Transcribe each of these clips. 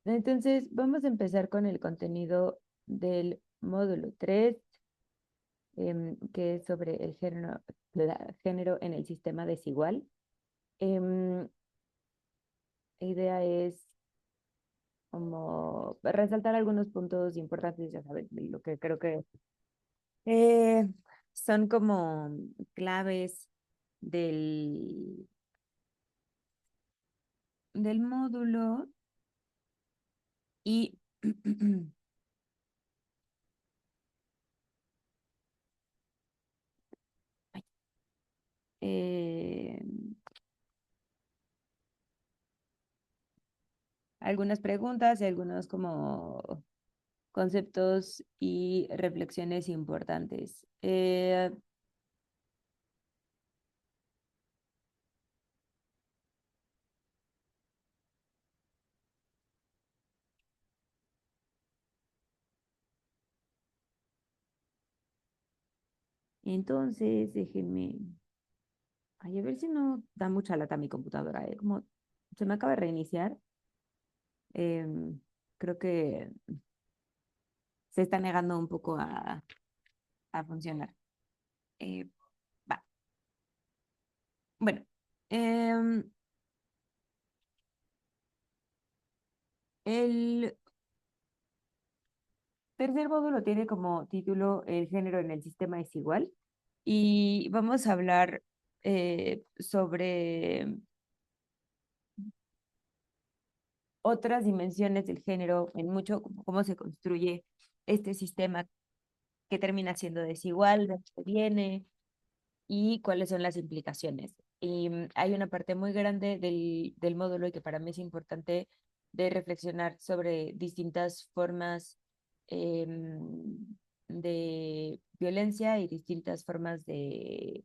Entonces, vamos a empezar con el contenido del módulo 3, que es sobre el género en el sistema desigual. La idea es como resaltar algunos puntos importantes, ya saben, de lo que creo que eh, son como claves del, del módulo y eh, algunas preguntas y algunos como conceptos y reflexiones importantes. Entonces, déjenme, ay, a ver si no da mucha lata mi computadora, como se me acaba de reiniciar. em, Creo que se está negando un poco a funcionar. Eh, Va. Bueno, em, el tercer módulo tiene como título El género en el sistema desigual y vamos a hablar sobre otras dimensiones del género, en mucho cómo se construye este sistema que termina siendo desigual, de dónde viene y cuáles son las implicaciones. Y hay una parte muy grande del módulo y que para mí es importante de reflexionar sobre distintas formas de violencia y distintas formas eh,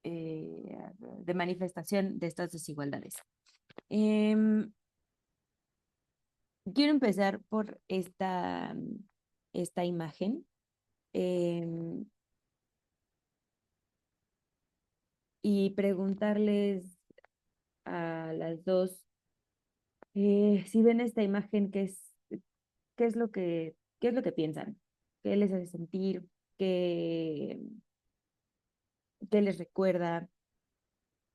de manifestación de estas desigualdades. Em, Quiero empezar por esta imagen em, y preguntarles a las dos si ven esta imagen, qué es lo que piensan, qué les hace sentir, qué, qué les recuerda,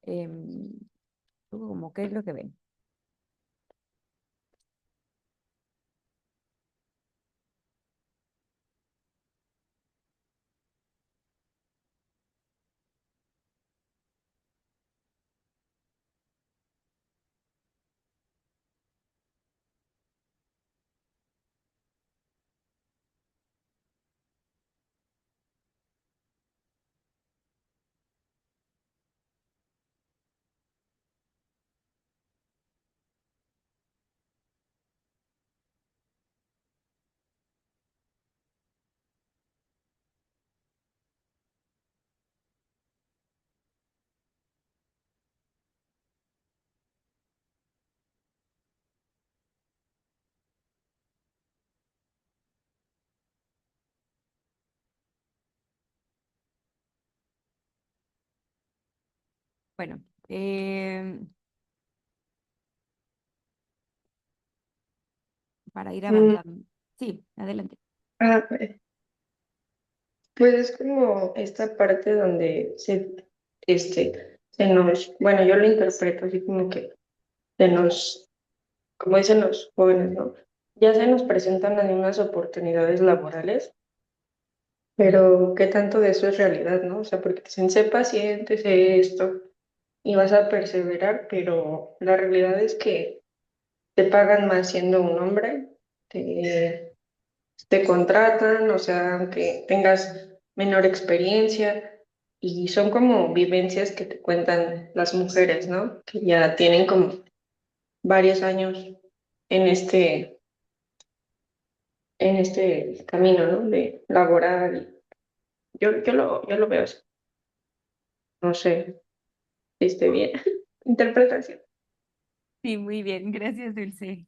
em, como qué es lo que ven. Bueno, para ir Mm, avanzando. Sí, adelante. ah, pues es como esta parte donde se nos, bueno, yo lo interpreto así como que se nos, como dicen los jóvenes, ¿no? Ya se nos presentan las mismas oportunidades laborales, pero ¿qué tanto de eso es realidad, no? O sea, porque te dicen, sé paciente, sé esto, y vas a perseverar, pero la realidad es que te pagan más siendo un hombre, te te contratan, o sea, aunque tengas menor experiencia, y son como vivencias que te cuentan las mujeres, ¿no? Que ya tienen como varios años en en este camino, ¿no? De laboral. Yo lo veo así. No sé si esté bien. Interpretación. Sí, muy bien, gracias, Dulce.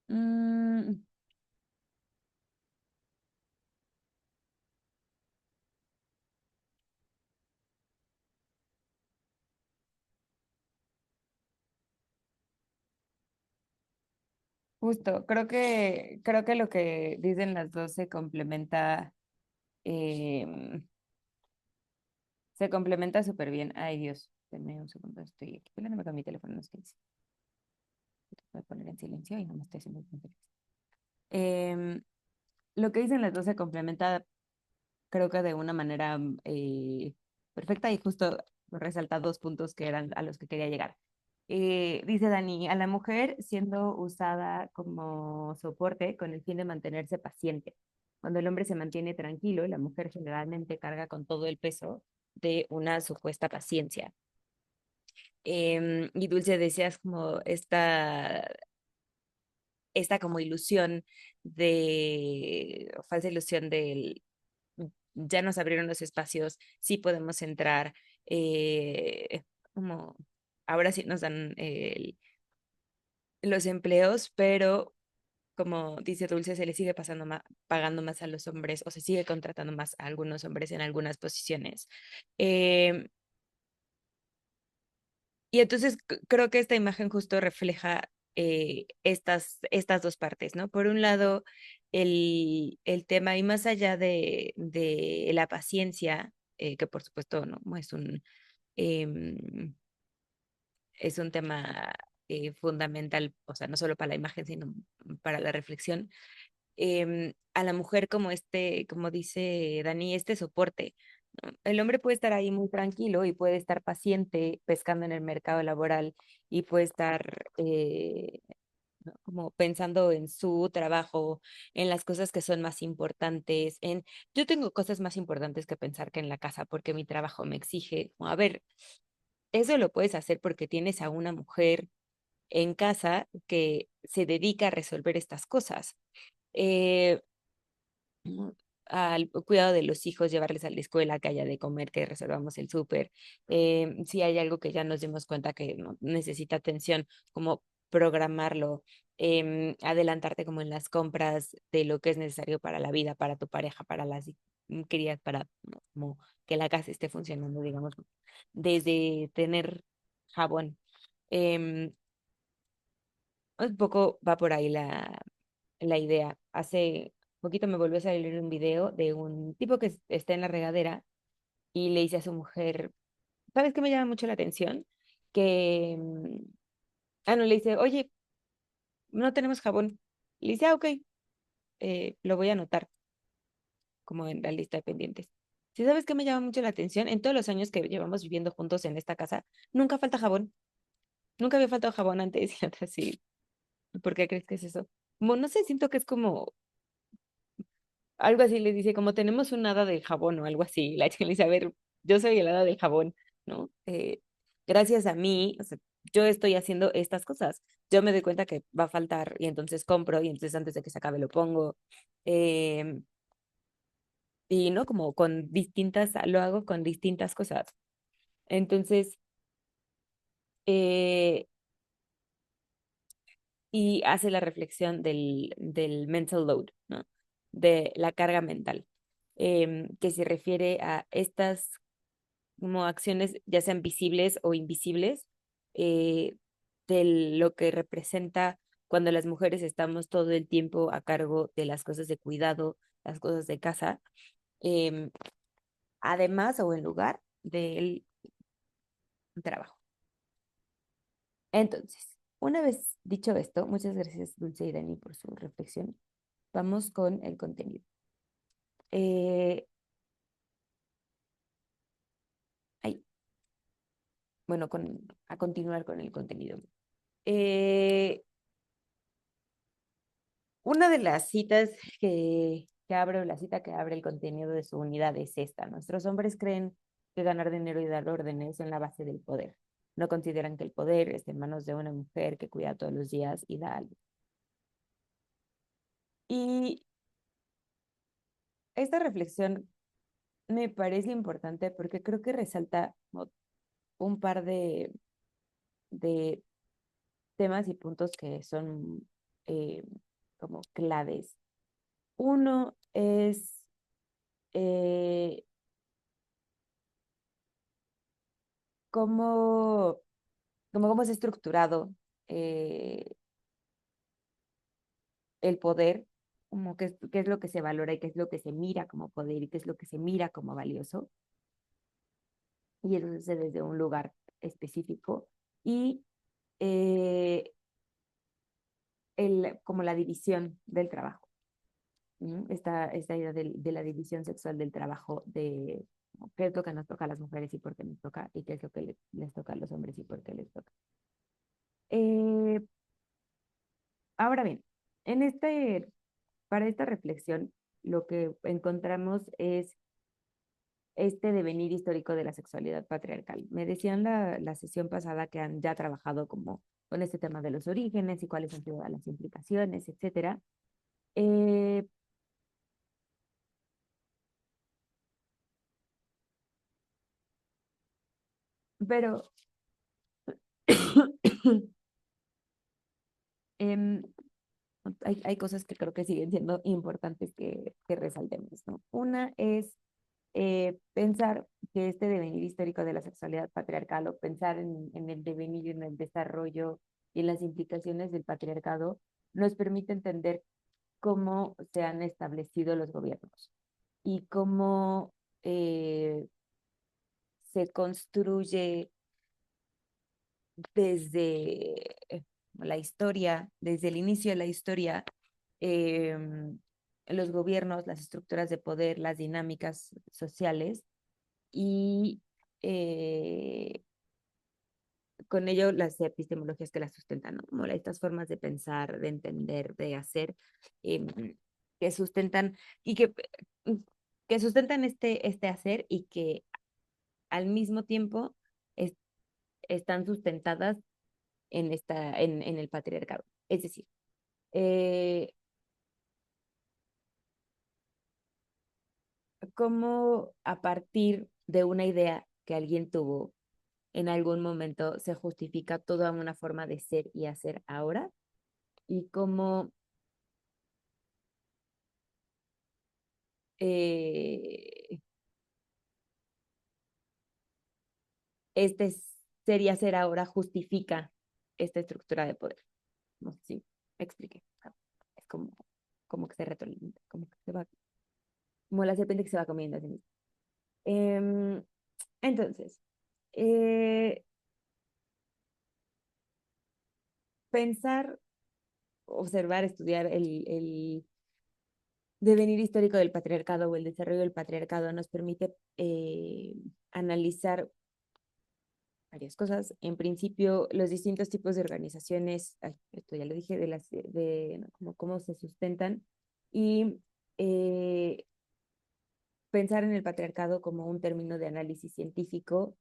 Mm, Justo, creo que lo que dicen las dos em, se complementa súper bien. Ay, Dios, denme un segundo, estoy aquí peleándome con mi teléfono, no sé qué dice. Voy a poner en silencio y no me estoy haciendo muy feliz. Em, lo que dicen las dos se complementa, creo que de una manera perfecta y justo resalta dos puntos que eran a los que quería llegar. Dice Dani, a la mujer siendo usada como soporte con el fin de mantenerse paciente. Cuando el hombre se mantiene tranquilo, la mujer generalmente carga con todo el peso de una supuesta paciencia. Y Dulce decías como esta como ilusión falsa ilusión del ya nos abrieron los espacios, sí podemos entrar, como ahora sí nos dan los empleos, pero como dice Dulce, se le sigue pagando más a los hombres o se sigue contratando más a algunos hombres en algunas posiciones. Eh, y entonces creo que esta imagen justo refleja estas dos partes, ¿no? Por un lado, el tema, y más allá de la paciencia, que por supuesto no em, es un tema fundamental, o sea, no solo para la imagen, sino para la reflexión. A la mujer como como dice Dani, este soporte, ¿no? El hombre puede estar ahí muy tranquilo y puede estar paciente pescando en el mercado laboral y puede estar ¿no? Como pensando en su trabajo, en las cosas que son más importantes, yo tengo cosas más importantes que pensar que en la casa porque mi trabajo me exige, a ver, eso lo puedes hacer porque tienes a una mujer en casa que se dedica a resolver estas cosas. Eh, ¿no? Al cuidado de los hijos, llevarles a la escuela, que haya de comer, que resolvamos el súper. Si hay algo que ya nos dimos cuenta que no, necesita atención, como programarlo, adelantarte como en las compras de lo que es necesario para la vida, para tu pareja, para las crías, para ¿no? como que la casa esté funcionando, digamos, desde tener jabón. Em, un poco va por ahí la idea. Hace poquito me volvió a salir un video de un tipo que está en la regadera y le dice a su mujer, ¿sabes qué me llama mucho la atención? Que, no, le dice, oye, no tenemos jabón. Le dice, ok, lo voy a anotar como en la lista de pendientes. Si sabes qué me llama mucho la atención, en todos los años que llevamos viviendo juntos en esta casa, nunca falta jabón. Nunca había faltado jabón antes y la otra sí. ¿Por qué crees que es eso? Como, no sé, siento que es como algo así le dice, como tenemos un hada del jabón o algo así. La chica le dice, a ver, yo soy el hada del jabón, ¿no? Gracias a mí, o sea, yo estoy haciendo estas cosas. Yo me doy cuenta que va a faltar y entonces compro y entonces antes de que se acabe lo pongo. Em, y no, como con lo hago con distintas cosas. Entonces, eh, y hace la reflexión del mental load, ¿no? De la carga mental, que se refiere a estas como acciones, ya sean visibles o invisibles, eh, de lo que representa cuando las mujeres estamos todo el tiempo a cargo de las cosas de cuidado, las cosas de casa, em, además o en lugar del trabajo. Entonces, una vez dicho esto, muchas gracias Dulce y Dani por su reflexión. Vamos con el contenido. Eh, ay, bueno, a continuar con el contenido. Eh, Una de las citas que abre, o la cita que abre el contenido de su unidad es esta. Nuestros hombres creen que ganar dinero y dar órdenes son la base del poder. No consideran que el poder está en manos de una mujer que cuida todos los días y da algo. Y esta reflexión me parece importante porque creo que resalta como un par de temas y puntos que son eh, como claves. Uno es eh, cómo, cómo es estructurado eh, el poder, como qué es lo que se valora y qué es lo que se mira como poder y qué es lo que se mira como valioso. Y eso se hace desde un lugar específico. Y eh, como la división del trabajo. ¿No? Esta idea de la división sexual del trabajo, de qué es lo que nos toca a las mujeres y por qué nos toca, y qué es lo que les toca a los hombres y por qué les toca. Eh, Ahora bien, para esta reflexión, lo que encontramos es este devenir histórico de la sexualidad patriarcal. Me decían la sesión pasada que han ya trabajado como con este tema de los orígenes y cuáles han sido las implicaciones, etcétera. Eh, pero em, hay cosas que creo que siguen siendo importantes que resaltemos, ¿no? Una es pensar que este devenir histórico de la sexualidad patriarcal o pensar en el devenir y en el desarrollo y en las implicaciones del patriarcado nos permite entender cómo se han establecido los gobiernos y cómo eh, se construye desde la historia, desde el inicio de la historia, eh, los gobiernos, las estructuras de poder, las dinámicas sociales y con ello las epistemologías que las sustentan, ¿no? Como estas formas de pensar, de entender, de hacer, que sustentan y que sustentan este hacer y que al mismo tiempo es- están sustentadas en el patriarcado. Es decir, eh, cómo a partir de una idea que alguien tuvo en algún momento se justifica toda una forma de ser y hacer ahora y cómo eh, este ser y hacer ahora justifica esta estructura de poder. No sé si me expliqué. Es como que se retroalimenta, como que se va, como la serpiente que se va comiendo a sí misma. Em, entonces, eh, pensar, observar, estudiar el devenir histórico del patriarcado o el desarrollo del patriarcado nos permite analizar varias cosas. En principio, los distintos tipos de organizaciones, ay, esto ya lo dije, ¿no? Como cómo se sustentan y eh, pensar en el patriarcado como un término de análisis científico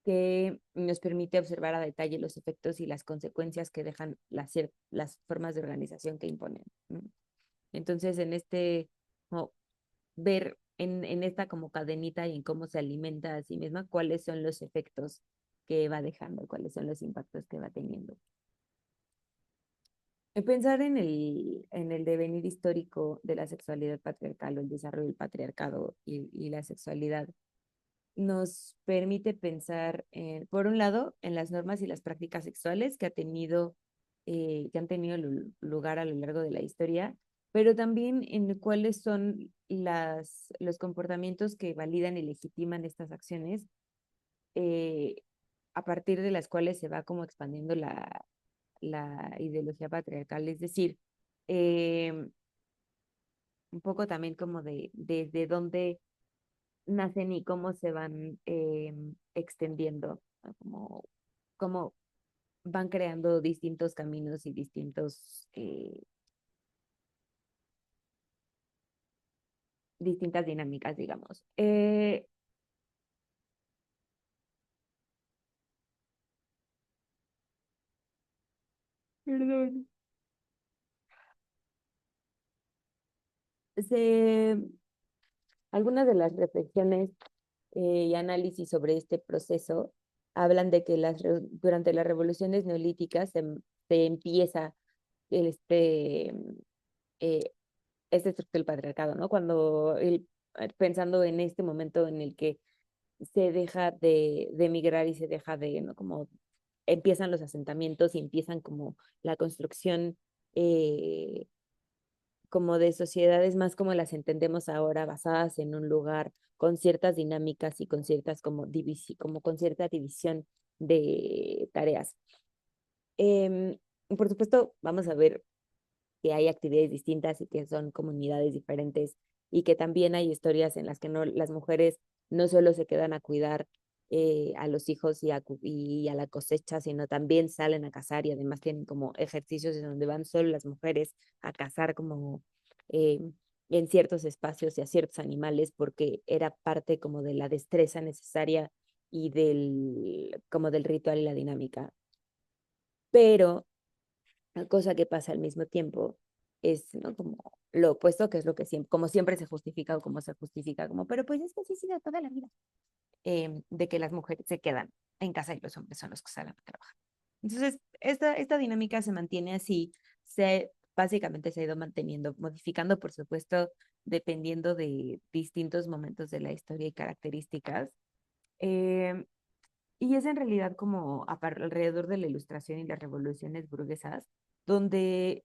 que nos permite observar a detalle los efectos y las consecuencias que dejan las formas de organización que imponen, ¿no? Entonces, como ver en esta como cadenita y en cómo se alimenta a sí misma, cuáles son los efectos que va dejando, cuáles son los impactos que va teniendo. Pensar en el devenir histórico de la sexualidad patriarcal o el desarrollo del patriarcado y la sexualidad nos permite pensar, por un lado, en las normas y las prácticas sexuales que han tenido lugar a lo largo de la historia, pero también en cuáles son los comportamientos que validan y legitiman estas acciones, eh, a partir de las cuales se va como expandiendo la ideología patriarcal. Es decir, eh, un poco también como desde dónde nacen y cómo se van extendiendo, ¿no? Como van creando distintos caminos y distintas dinámicas, digamos. Perdón. Se, Algunas de las reflexiones y análisis sobre este proceso hablan de que durante las revoluciones neolíticas se empieza este, eh, este estructura del patriarcado, ¿no? Pensando en este momento en el que se deja de migrar y se deja ¿no? Como empiezan los asentamientos y empiezan como la construcción como de sociedades más como las entendemos ahora, basadas en un lugar con ciertas dinámicas y con ciertas como con cierta división de tareas. Em, por supuesto, vamos a ver que hay actividades distintas y que son comunidades diferentes y que también hay historias en las que no, las mujeres no solo se quedan a cuidar a los hijos y a la cosecha, sino también salen a cazar y además tienen como ejercicios en donde van solo las mujeres a cazar como eh, en ciertos espacios y a ciertos animales porque era parte como de la destreza necesaria y como del ritual y la dinámica. Pero la cosa que pasa al mismo tiempo es, ¿no? Como lo opuesto, que es lo que siempre, como siempre se justifica o como se justifica, como, pero pues es que así ha sido toda la vida, de que las mujeres se quedan en casa y los hombres son los que salen a trabajar. Entonces, esta dinámica se mantiene así, básicamente se ha ido manteniendo, modificando, por supuesto, dependiendo de distintos momentos de la historia y características. Eh, y es en realidad como alrededor de la ilustración y las revoluciones burguesas, donde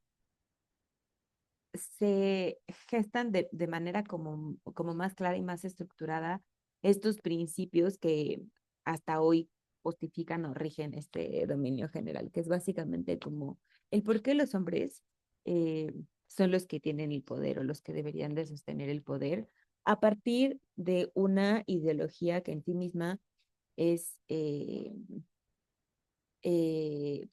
se gestan de manera como más clara y más estructurada estos principios que hasta hoy justifican o rigen este dominio general, que es básicamente como el por qué los hombres eh, son los que tienen el poder o los que deberían de sostener el poder a partir de una ideología que en sí misma es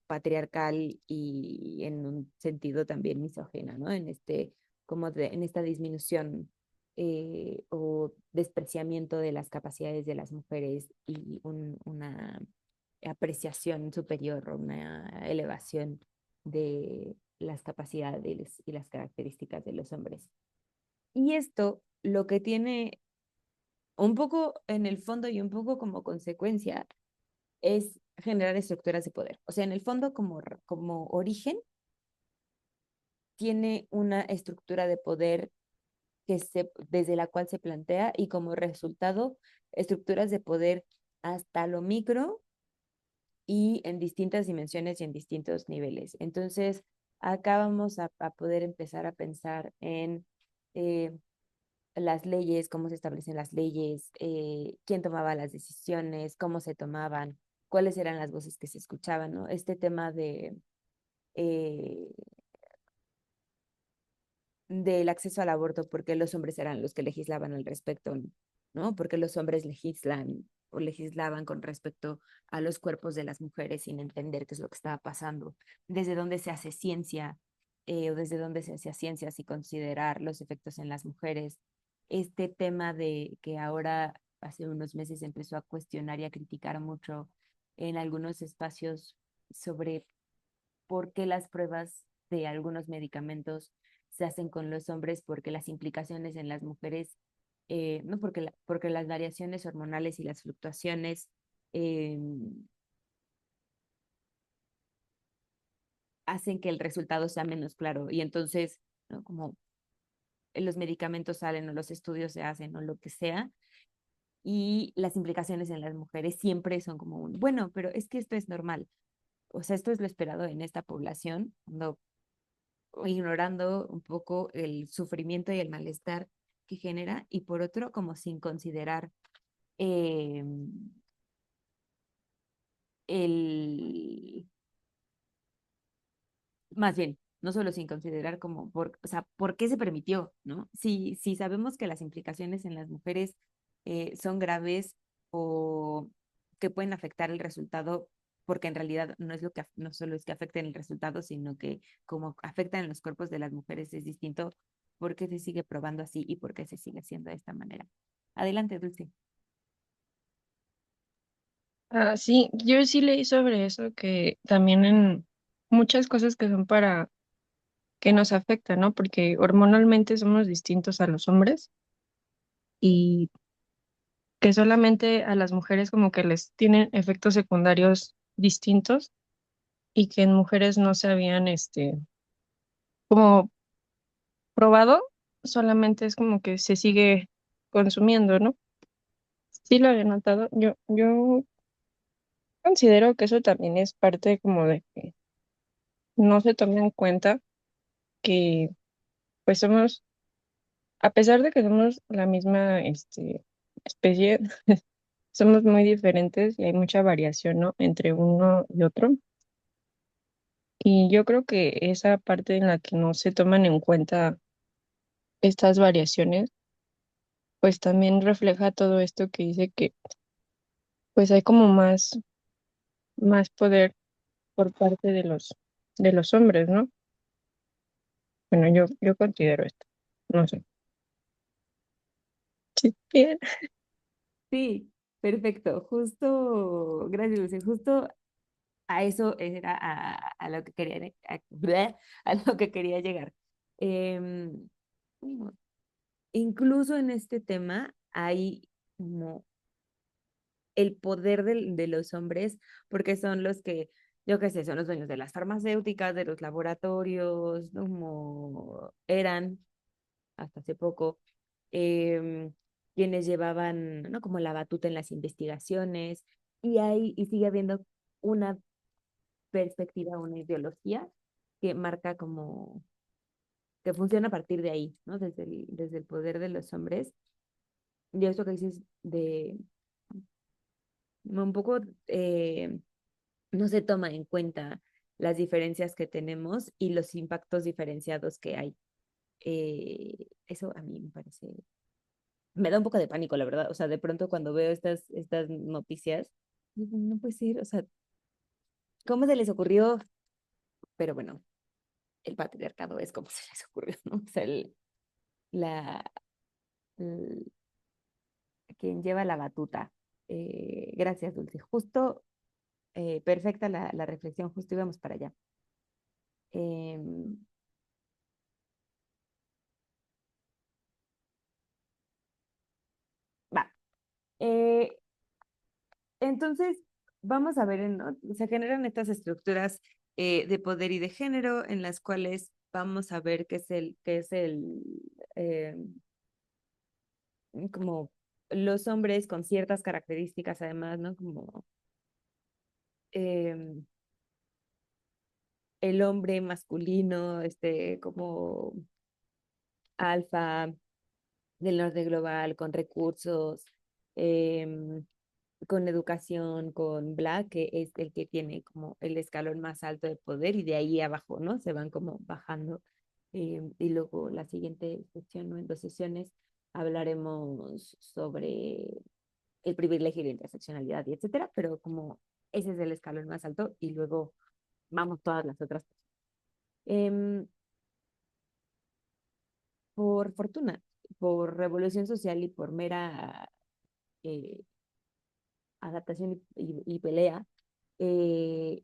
patriarcal y en un sentido también misógina, ¿no? En esta disminución o despreciamiento de las capacidades de las mujeres y una apreciación superior o una elevación de las capacidades y las características de los hombres. Y esto lo que tiene un poco en el fondo y un poco como consecuencia es generar estructuras de poder. O sea, en el fondo, como origen, tiene una estructura de poder desde la cual se plantea y como resultado, estructuras de poder hasta lo micro y en distintas dimensiones y en distintos niveles. Entonces, acá vamos a poder empezar a pensar en eh, las leyes, cómo se establecen las leyes, quién tomaba las decisiones, cómo se tomaban, cuáles eran las voces que se escuchaban, ¿no? Este tema eh, del acceso al aborto, porque los hombres eran los que legislaban al respecto, ¿no? Porque los hombres legislan o legislaban con respecto a los cuerpos de las mujeres sin entender qué es lo que estaba pasando, desde dónde se hace ciencia o desde dónde se hacía ciencia sin considerar los efectos en las mujeres. Este tema de que ahora hace unos meses empezó a cuestionar y a criticar mucho en algunos espacios sobre por qué las pruebas de algunos medicamentos se hacen con los hombres, porque las implicaciones en las mujeres, no porque las variaciones hormonales y las fluctuaciones eh, hacen que el resultado sea menos claro. Y entonces, ¿no? Como los medicamentos salen o los estudios se hacen o lo que sea, y las implicaciones en las mujeres siempre son como un, bueno, pero es que esto es normal. O sea, esto es lo esperado en esta población, cuando ignorando un poco el sufrimiento y el malestar que genera, y por otro, como sin considerar eh, el, más bien, no solo sin considerar como, o sea, ¿por qué se permitió, no? Si sabemos que las implicaciones en las mujeres son graves o que pueden afectar el resultado, porque en realidad no es no solo es que afecten el resultado, sino que como afectan en los cuerpos de las mujeres es distinto, ¿por qué se sigue probando así y por qué se sigue haciendo de esta manera? Adelante, Dulce. Ah, sí, yo sí leí sobre eso, que también en muchas cosas que son para que nos afectan, ¿no? Porque hormonalmente somos distintos a los hombres y que solamente a las mujeres como que les tienen efectos secundarios distintos y que en mujeres no se habían, como probado, solamente es como que se sigue consumiendo, ¿no? Sí lo había notado. Yo considero que eso también es parte como de que no se toma en cuenta que pues somos, a pesar de que somos la misma, especie, somos muy diferentes y hay mucha variación, ¿no? Entre uno y otro. Y yo creo que esa parte en la que no se toman en cuenta estas variaciones, pues también refleja todo esto que dice que pues hay como más poder por parte de los hombres, ¿no? Bueno, yo considero esto. No sé. Sí, bien. Sí, perfecto. Justo, gracias, Dulce. Justo a eso era a lo que quería, a lo que quería llegar. Em, Incluso en este tema hay como el poder de los hombres, porque son los que, yo qué sé, son los dueños de las farmacéuticas, de los laboratorios, ¿no? Como eran hasta hace poco, em, quienes llevaban, ¿no? Como la batuta en las investigaciones, y sigue habiendo una perspectiva, una ideología que marca como, que funciona a partir de ahí, ¿no? Desde el poder de los hombres. Y eso que dices de un poco no se toma en cuenta las diferencias que tenemos y los impactos diferenciados que hay. Eso a mí me parece, me da un poco de pánico, la verdad. O sea, de pronto cuando veo estas noticias, digo, no puede ser, o sea, ¿cómo se les ocurrió? Pero bueno, el patriarcado es como se les ocurrió, ¿no? O sea, la, el- quien lleva la batuta. Gracias, Dulce. Justo, perfecta la reflexión, justo íbamos para allá. Em, Va. Eh, entonces, vamos a ver, ¿no? Se generan estas estructuras de poder y de género en las cuales vamos a ver qué es el, eh, como los hombres con ciertas características, además, ¿no? Como eh, el hombre masculino, como alfa del norte global, con recursos, em, con educación, con Black, que es el que tiene como el escalón más alto de poder y de ahí abajo, ¿no? Se van como bajando. Y luego la siguiente sesión, ¿no? En 2 sesiones hablaremos sobre el privilegio y la interseccionalidad y etcétera, pero como ese es el escalón más alto y luego vamos todas las otras. Em, por fortuna, por revolución social y por mera eh, adaptación y pelea,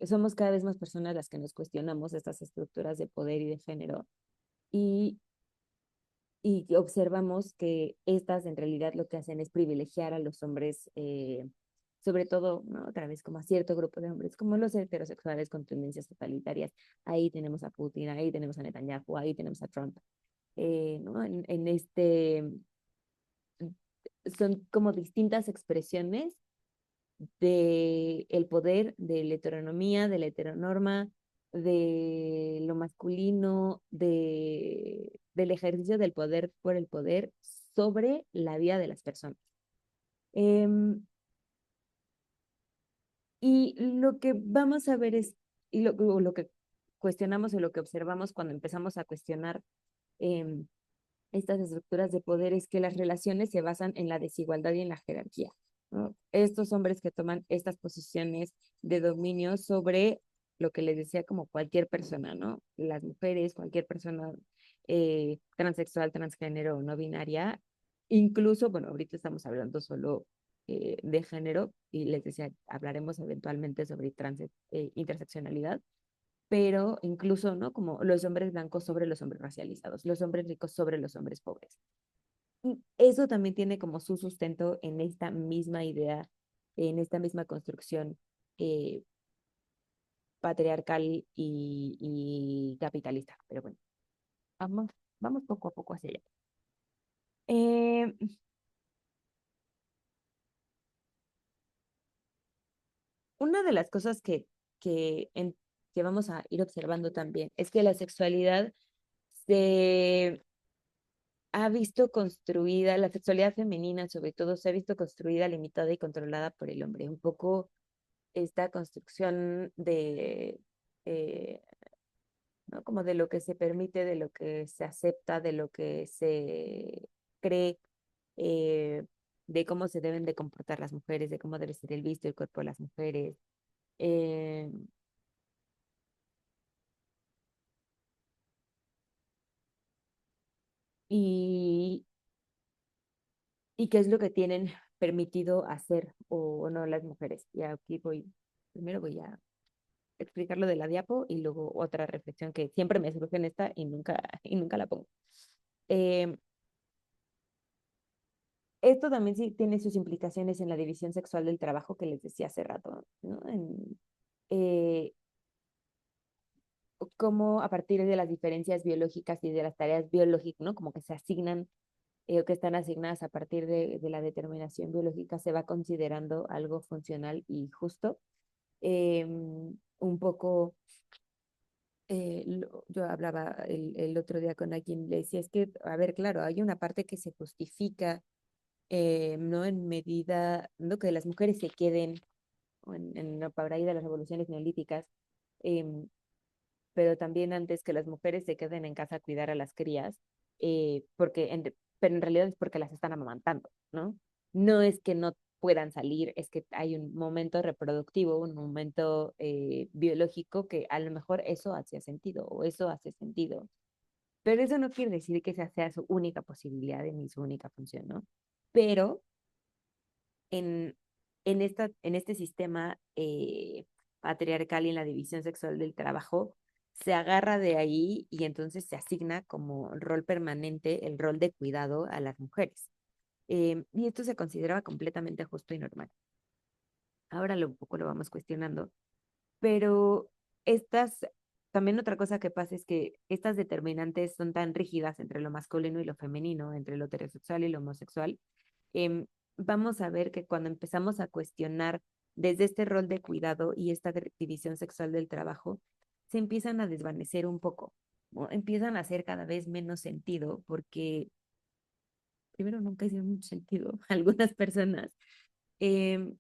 somos cada vez más personas las que nos cuestionamos estas estructuras de poder y de género y, y observamos que estas en realidad lo que hacen es privilegiar a los hombres, sobre todo, ¿no? Otra vez como a cierto grupo de hombres, como los heterosexuales con tendencias totalitarias. Ahí tenemos a Putin, ahí tenemos a Netanyahu, ahí tenemos a Trump. ¿No? Son como distintas expresiones de el poder, de la heteronomía, de la heteronorma, de lo masculino, del ejercicio del poder por el poder sobre la vida de las personas. Em, y lo que vamos a ver es, lo que cuestionamos o lo que observamos cuando empezamos a cuestionar em, estas estructuras de poder es que las relaciones se basan en la desigualdad y en la jerarquía, ¿no? Estos hombres que toman estas posiciones de dominio sobre lo que les decía como cualquier persona, ¿no? Las mujeres, cualquier persona transexual, transgénero o no binaria, incluso, bueno, ahorita estamos hablando solo de género y les decía, hablaremos eventualmente sobre interseccionalidad, pero incluso, ¿no? Como los hombres blancos sobre los hombres racializados, los hombres ricos sobre los hombres pobres. Y eso también tiene como su sustento en esta misma idea, en esta misma construcción eh, patriarcal y capitalista. Pero bueno, vamos, vamos poco a poco hacia allá. Eh, una de las cosas que vamos a ir observando también es que la sexualidad se ha visto construida, la sexualidad femenina sobre todo se ha visto construida, limitada y controlada por el hombre. Un poco esta construcción de, eh, ¿no? Como de lo que se permite, de lo que se acepta, de lo que se cree, eh, de cómo se deben de comportar las mujeres, de cómo debe ser el visto el cuerpo de las mujeres. eh, y, y qué es lo que tienen permitido hacer o no las mujeres. Y aquí voy, primero voy a explicar lo de la diapo y luego otra reflexión que siempre me surge en esta y nunca la pongo. Eh, Esto también sí tiene sus implicaciones en la división sexual del trabajo que les decía hace rato, ¿no? Eh, Cómo a partir de las diferencias biológicas y de las tareas biológicas, ¿no? Como que se asignan o que están asignadas a partir de la determinación biológica, se va considerando algo funcional y justo. Un poco, yo hablaba el otro día con alguien, le decía, es que, a ver, claro, hay una parte que se justifica, ¿no? En medida, ¿no? Que las mujeres se queden por ahí de las revoluciones neolíticas, eh, pero también antes que las mujeres se queden en casa a cuidar a las crías, pero en realidad es porque las están amamantando, ¿no? No es que no puedan salir, es que hay un momento reproductivo, un momento biológico que a lo mejor eso hacía sentido o eso hace sentido, pero eso no quiere decir que esa sea su única posibilidad ni su única función, ¿no? Pero en, en este sistema patriarcal y en la división sexual del trabajo, se agarra de ahí y entonces se asigna como rol permanente el rol de cuidado a las mujeres. Y esto se consideraba completamente justo y normal. Ahora un poco lo vamos cuestionando, pero estas, también otra cosa que pasa es que estas determinantes son tan rígidas entre lo masculino y lo femenino, entre lo heterosexual y lo homosexual. Vamos a ver que cuando empezamos a cuestionar desde este rol de cuidado y esta división sexual del trabajo, se empiezan a desvanecer un poco, ¿no? Empiezan a hacer cada vez menos sentido porque primero nunca hicieron mucho sentido a algunas personas. eh,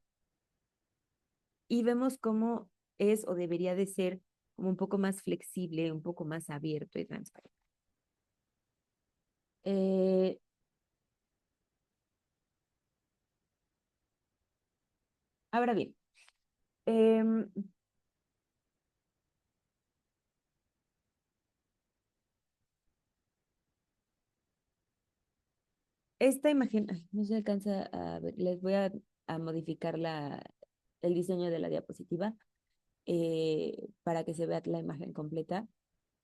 y vemos cómo es o debería de ser como un poco más flexible, un poco más abierto y transparente. Eh, Ahora bien, eh, esta imagen, ay, no se alcanza a ver, les voy a modificar el diseño de la diapositiva para que se vea la imagen completa.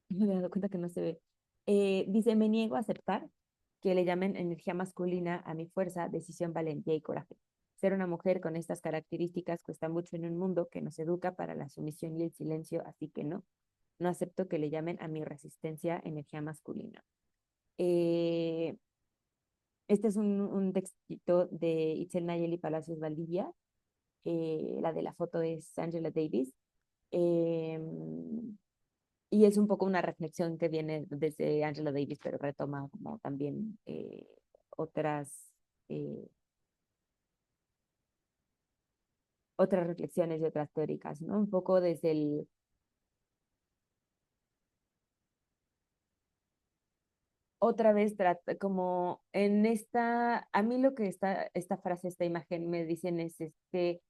Me había dado cuenta que no se ve. Dice, me niego a aceptar que le llamen energía masculina a mi fuerza, decisión, valentía y coraje. Ser una mujer con estas características cuesta mucho en un mundo que nos educa para la sumisión y el silencio, así que no, no acepto que le llamen a mi resistencia energía masculina. Eh, este es un textito de Itzel Nayeli Palacios Valdivia. La de la foto es Angela Davis. Eh, y es un poco una reflexión que viene desde Angela Davis, pero retoma como también otras, eh, otras reflexiones y otras teóricas, ¿no? Un poco desde otra vez trata, como en a mí lo que esta frase, esta imagen me dicen es que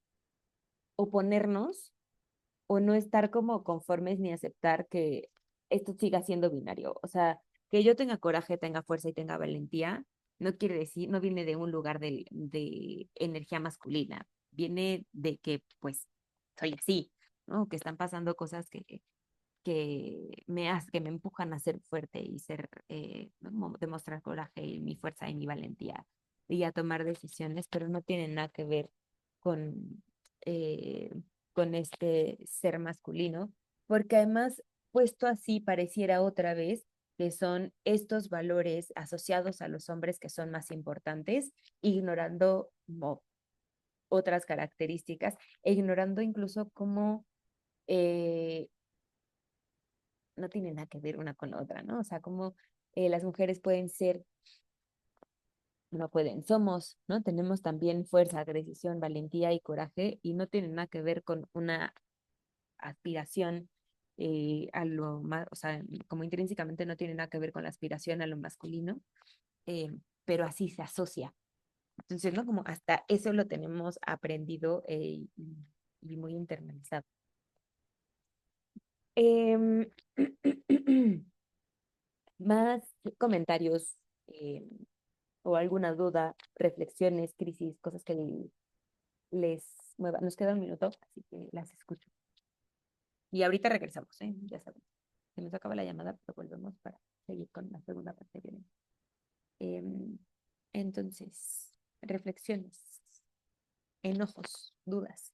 oponernos o no estar como conformes ni aceptar que esto siga siendo binario. O sea, que yo tenga coraje, tenga fuerza y tenga valentía, no quiere decir, no viene de un lugar de energía masculina, viene de que pues soy así, ¿no? Que están pasando cosas que me empujan a ser fuerte y ser, ¿no? Demostrar coraje y mi fuerza y mi valentía y a tomar decisiones, pero no tienen nada que ver con, eh, con este ser masculino, porque además, puesto así, pareciera otra vez que son estos valores asociados a los hombres que son más importantes, ignorando otras características e ignorando incluso cómo eh, no tiene nada que ver una con la otra, ¿no? O sea, cómo las mujeres pueden ser no pueden. Somos, ¿no? Tenemos también fuerza, decisión, valentía y coraje y no tienen nada que ver con una aspiración a lo más, o sea, como intrínsecamente no tiene nada que ver con la aspiración a lo masculino, eh, pero así se asocia. Entonces, ¿no? Como hasta eso lo tenemos aprendido y muy internalizado. Em, más comentarios o alguna duda, reflexiones, crisis, cosas que les mueva. Nos queda un minuto, así que las escucho. Y ahorita regresamos, ¿eh? Ya saben. Se nos acaba la llamada, pero volvemos para seguir con la segunda parte. Bien. Em, entonces, reflexiones, enojos, dudas.